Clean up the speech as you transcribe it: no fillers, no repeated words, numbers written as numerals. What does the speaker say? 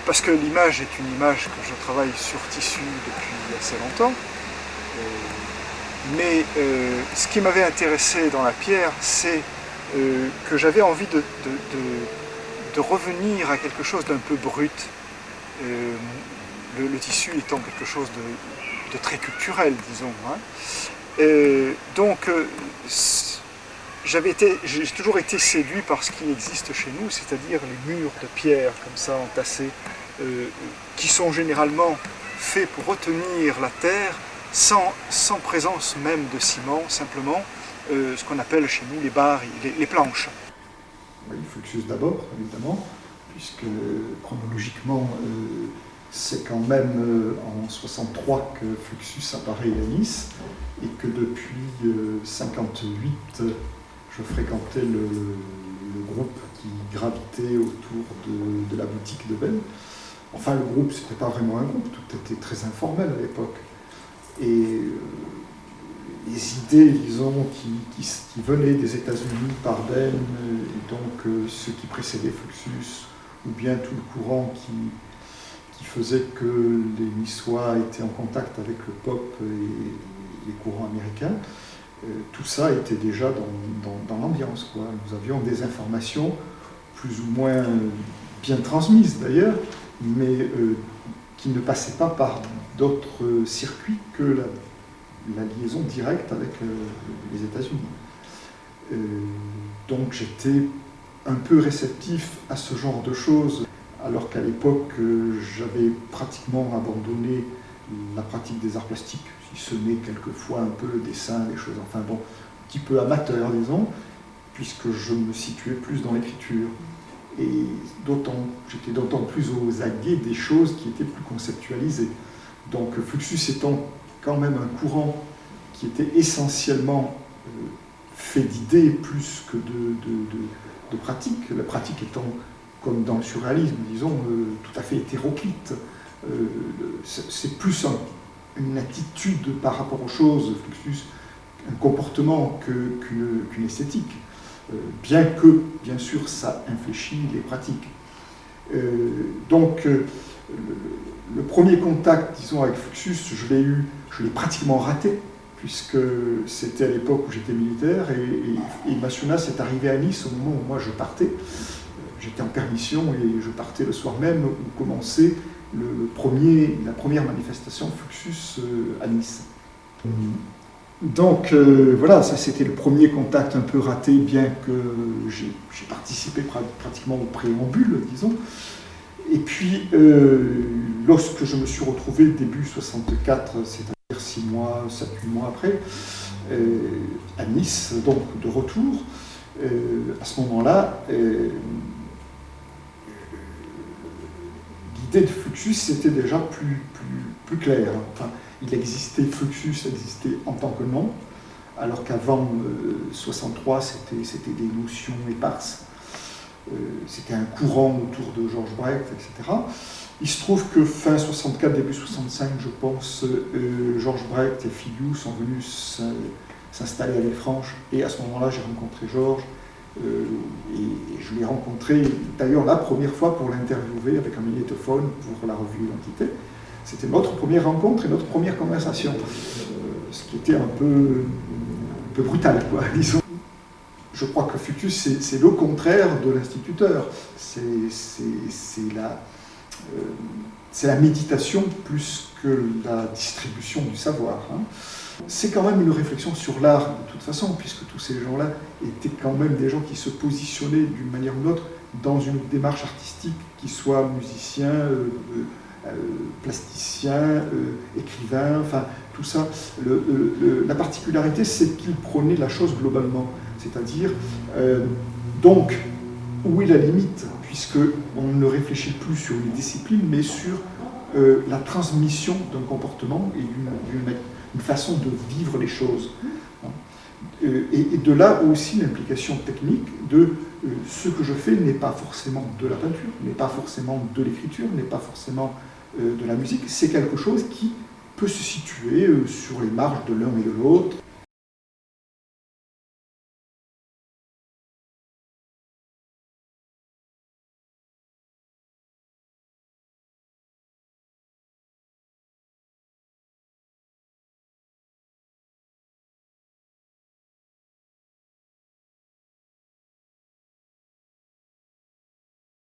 parce que l'image est une image que je travaille sur tissu depuis assez longtemps. Mais ce qui m'avait intéressé dans la pierre, c'est que j'avais envie de revenir à quelque chose d'un peu brut. Le tissu étant quelque chose de très culturel, disons. Hein. Donc, j'ai toujours été séduit par ce qui existe chez nous, c'est-à-dire les murs de pierre comme ça entassés, qui sont généralement faits pour retenir la terre sans présence même de ciment, simplement ce qu'on appelle chez nous les barres, les planches. Oui, Fluxus d'abord, évidemment, puisque chronologiquement, c'est quand même en 63 que Fluxus apparaît à Nice, et que depuis 58, je fréquentais le groupe qui gravitait autour de la boutique de Ben. Enfin, le groupe, c'était pas vraiment un groupe, tout était très informel à l'époque. Et les idées, disons, qui venaient des États-Unis par Ben, et donc ceux qui précédaient Fluxus, ou bien tout le courant qui faisait que les Niçois étaient en contact avec le pop et les courants américains, tout ça était déjà dans l'ambiance, quoi. Nous avions des informations plus ou moins bien transmises d'ailleurs, mais qui ne passaient pas par d'autres circuits que la liaison directe avec les États-Unis. Donc j'étais un peu réceptif à ce genre de choses, alors qu'à l'époque j'avais pratiquement abandonné la pratique des arts plastiques, si ce n'est quelquefois un peu le dessin, les choses, enfin bon, un petit peu amateur, disons, puisque je me situais plus dans l'écriture. Et j'étais d'autant plus aux aguets des choses qui étaient plus conceptualisées. Donc Fluxus étant quand même un courant qui était essentiellement fait d'idées plus que de pratiques, la pratique étant, comme dans le surréalisme, disons, tout à fait hétéroclite. C'est plus une attitude par rapport aux choses, Fluxus, un comportement qu'une esthétique. Bien que, bien sûr, ça infléchit les pratiques. Donc, le premier contact, disons, avec Fluxus, je l'ai pratiquement raté, puisque c'était à l'époque où j'étais militaire, et Massunas est arrivé à Nice au moment où moi je partais. J'étais en permission et je partais le soir même où commençait la première manifestation Fluxus à Nice. Donc voilà, ça c'était le premier contact un peu raté, bien que j'ai participé pratiquement au préambule, disons. Et puis, lorsque je me suis retrouvé début 64, c'est-à-dire 6 mois, 7-8 mois après, à Nice, donc de retour, à ce moment-là, l'idée de Fluxus était déjà plus claire. Enfin, Fluxus existait en tant que nom, alors qu'avant 63, c'était des notions éparses. C'était un courant autour de Georges Brecht, etc. Il se trouve que fin 64, début 65, je pense, Georges Brecht et Filiou sont venus s'installer à Villefranche, et à ce moment-là, j'ai rencontré Georges, et je l'ai rencontré d'ailleurs la première fois pour l'interviewer avec un magnétophone pour la revue Identité. C'était notre première rencontre et notre première conversation, ce qui était un peu brutal, quoi, disons. Je crois que Fluxus, c'est le contraire de l'instituteur. C'est la méditation plus que la distribution du savoir. Hein. C'est quand même une réflexion sur l'art, de toute façon, puisque tous ces gens-là étaient quand même des gens qui se positionnaient d'une manière ou d'une autre dans une démarche artistique, qui soit musicien, plasticien, écrivain, enfin tout ça. La particularité, c'est qu'ils prenaient la chose globalement. C'est-à-dire, donc, où est la limite, puisqu'on ne réfléchit plus sur une discipline, mais sur la transmission d'un comportement et d'une façon de vivre les choses. Et de là aussi l'implication technique de ce que je fais n'est pas forcément de la peinture, n'est pas forcément de l'écriture, n'est pas forcément de la musique, c'est quelque chose qui peut se situer sur les marges de l'un et de l'autre.